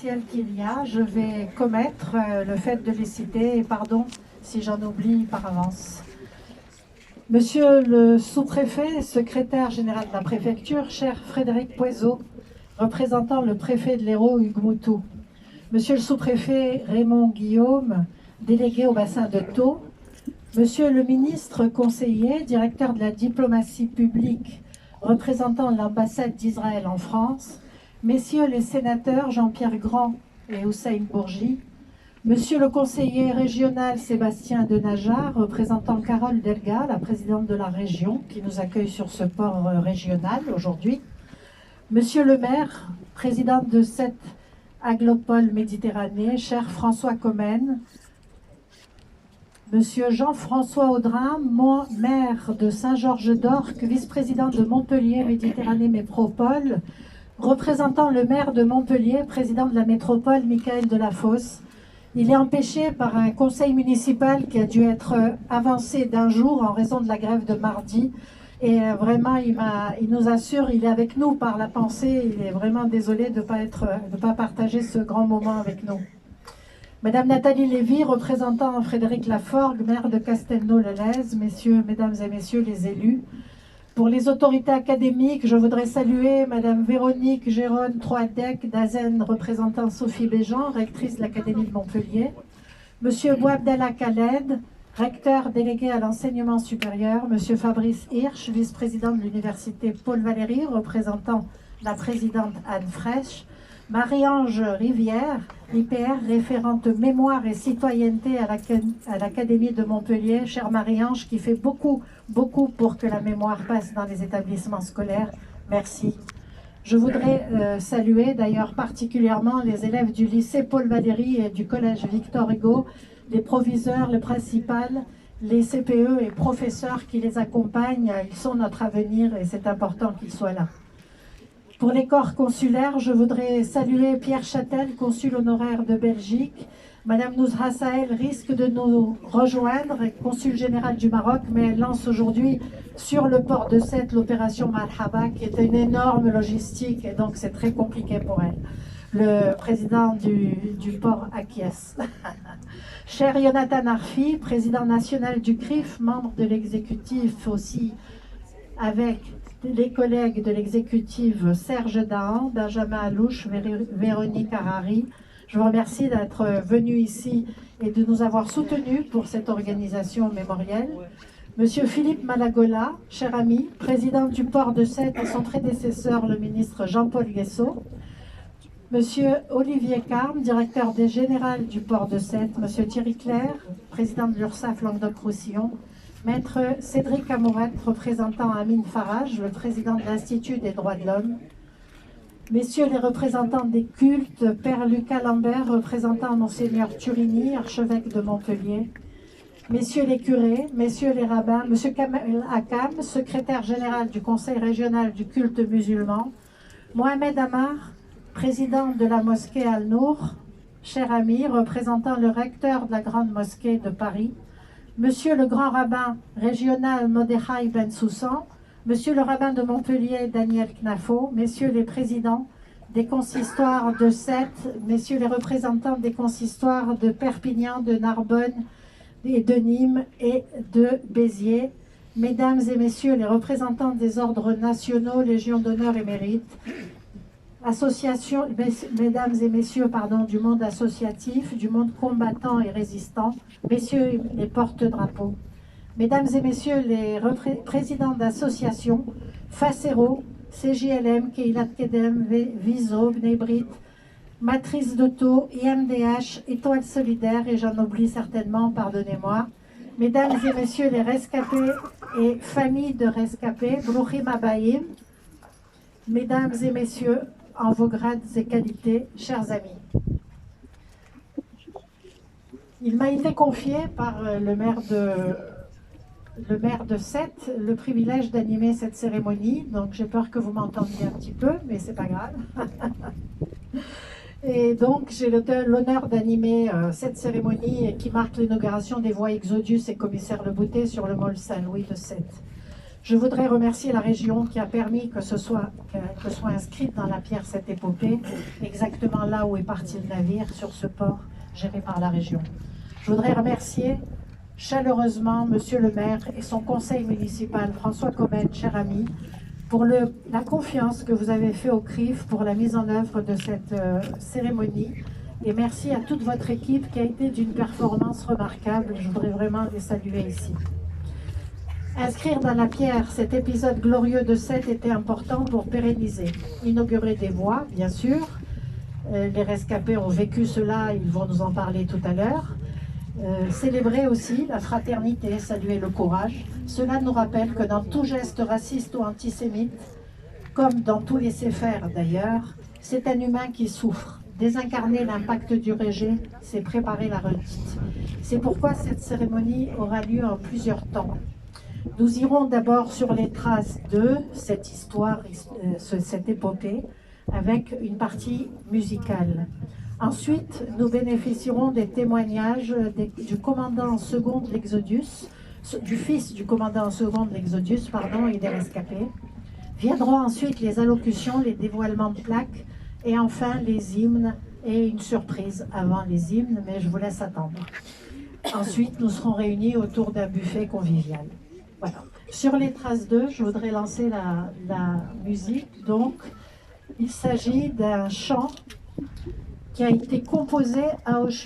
Celle qu'il y a, je vais commettre le fait de les citer et pardon si j'en oublie par avance. Monsieur le sous-préfet, secrétaire général de la préfecture, cher Frédéric Poiseau, représentant le préfet de l'Hérault, Hugues Moutou. Monsieur le sous-préfet Raymond Guillaume, délégué au bassin de Thau. Monsieur le ministre conseiller, directeur de la diplomatie publique, représentant l'ambassade d'Israël en France. Messieurs les sénateurs Jean-Pierre Grand et Hussein Bourgi, Monsieur le conseiller régional Sébastien Denaja, représentant Carole Delga, la présidente de la région, qui nous accueille sur ce port régional aujourd'hui, Monsieur le maire, président de cette aglopole Méditerranée, cher François Comène, Monsieur Jean-François Audrin, maire de Saint-Georges-d'Orques, vice-président de Montpellier Méditerranée Métropole, représentant le maire de Montpellier, président de la métropole, Michael Delafosse. Il est empêché par un conseil municipal qui a dû être avancé d'un jour en raison de la grève de mardi. Et vraiment, il nous assure, il est avec nous par la pensée. Il est vraiment désolé de ne pas partager ce grand moment avec nous. Madame Nathalie Lévy, représentant Frédéric Laforgue, maire de Castelnau-le-Lez, mesdames et messieurs les élus. Pour les autorités académiques, je voudrais saluer Madame Véronique Géronne Troadec d'Azen, représentant Sophie Béjean, rectrice de l'Académie de Montpellier. Monsieur Bouabdallah Khaled, recteur délégué à l'enseignement supérieur. Monsieur Fabrice Hirsch, vice-président de l'université Paul Valéry, représentant la présidente Anne Fraîche. Marie-Ange Rivière, IPR, référente mémoire et citoyenneté à l'Académie de Montpellier. Chère Marie-Ange, qui fait beaucoup pour que la mémoire passe dans les établissements scolaires. Merci. Je voudrais saluer d'ailleurs particulièrement les élèves du lycée Paul Valéry et du collège Victor Hugo, les proviseurs, le principal, les CPE et professeurs qui les accompagnent. Ils sont notre avenir et c'est important qu'ils soient là. Pour les corps consulaires, je voudrais saluer Pierre Châtel, consul honoraire de Belgique. Madame Nouzha Sahel risque de nous rejoindre, consul général du Maroc, mais elle lance aujourd'hui sur le port de Sète l'opération Marhaba, qui est une énorme logistique et donc c'est très compliqué pour elle. Le président du port acquiesce. Cher Jonathan Arfi, président national du CRIF, membre de l'exécutif aussi avec les collègues de l'exécutif Serge Dahan, Benjamin Alouche, Véronique Harari. Je vous remercie d'être venu ici et de nous avoir soutenus pour cette organisation mémorielle. Monsieur Philippe Malagola, cher ami, président du port de Sète et son prédécesseur, le ministre Jean-Paul Guessot. Monsieur Olivier Carme, directeur général du port de Sète. Monsieur Thierry Clerc, président de l'URSSAF Languedoc-Roussillon. Maître Cédric Amouret, représentant Amine Farage, le président de l'Institut des droits de l'homme. Messieurs les représentants des cultes, Père Lucas Lambert, représentant Monseigneur Turini, archevêque de Montpellier. Messieurs les curés, messieurs les rabbins, Monsieur Kamel Hakam, secrétaire général du Conseil régional du culte musulman. Mohamed Amar, président de la mosquée Al-Nour, cher ami, représentant le recteur de la grande mosquée de Paris. Monsieur le grand rabbin régional Modechai Ben Soussan, Monsieur le rabbin de Montpellier Daniel Knafo, Messieurs les présidents des consistoires de Sète, Messieurs les représentants des consistoires de Perpignan, de Narbonne et de Nîmes et de Béziers, Mesdames et Messieurs les représentants des ordres nationaux, Légion d'honneur et mérite, Mesdames et Messieurs du monde associatif, du monde combattant et résistant, Messieurs les porte-drapeaux, Mesdames et Messieurs les présidents d'associations, Facero, CJLM, Keilat Kedem, Viso, Bnei-Brit, Matrice d'Auto, IMDH, Étoile Solidaire, et j'en oublie certainement, pardonnez-moi. Mesdames et Messieurs les rescapés et familles de rescapés, Bruchim Abayim, Mesdames et Messieurs, en vos grades et qualités, chers amis. Il m'a été confié par le maire de Sète le privilège d'animer cette cérémonie, donc j'ai peur que vous m'entendiez un petit peu, mais c'est pas grave. Et donc j'ai l'honneur d'animer cette cérémonie qui marque l'inauguration des voies Exodus et Commissaire Le Boutet sur le mall Saint-Louis de Sète. Je voudrais remercier la région qui a permis que soit inscrite dans la pierre cette épopée, exactement là où est parti le navire, sur ce port géré par la région. Je voudrais remercier chaleureusement Monsieur le maire et son conseil municipal, François Comène, cher ami, pour la confiance que vous avez fait au CRIF pour la mise en œuvre de cette cérémonie. Et merci à toute votre équipe qui a été d'une performance remarquable. Je voudrais vraiment les saluer ici. Inscrire dans la pierre cet épisode glorieux de Sète était important pour pérenniser. Inaugurer des voies, bien sûr. Les rescapés ont vécu cela, ils vont nous en parler tout à l'heure. Célébrer aussi la fraternité, saluer le courage. Cela nous rappelle que dans tout geste raciste ou antisémite, comme dans tous les séphères d'ailleurs, c'est un humain qui souffre. Désincarner l'impact du rejet, c'est préparer la redite. C'est pourquoi cette cérémonie aura lieu en plusieurs temps. Nous irons d'abord sur les traces de cette histoire, cette épopée, avec une partie musicale. Ensuite, nous bénéficierons des témoignages du commandant en second de l'Exodus, du fils du commandant en second de l'Exodus, et des rescapés. Viendront ensuite les allocutions, les dévoilements de plaques, et enfin les hymnes et une surprise avant les hymnes, mais je vous laisse attendre. Ensuite, nous serons réunis autour d'un buffet convivial. Voilà. Sur les traces 2, je voudrais lancer la musique. Donc, il s'agit d'un chant qui a été composé à Auschwitz.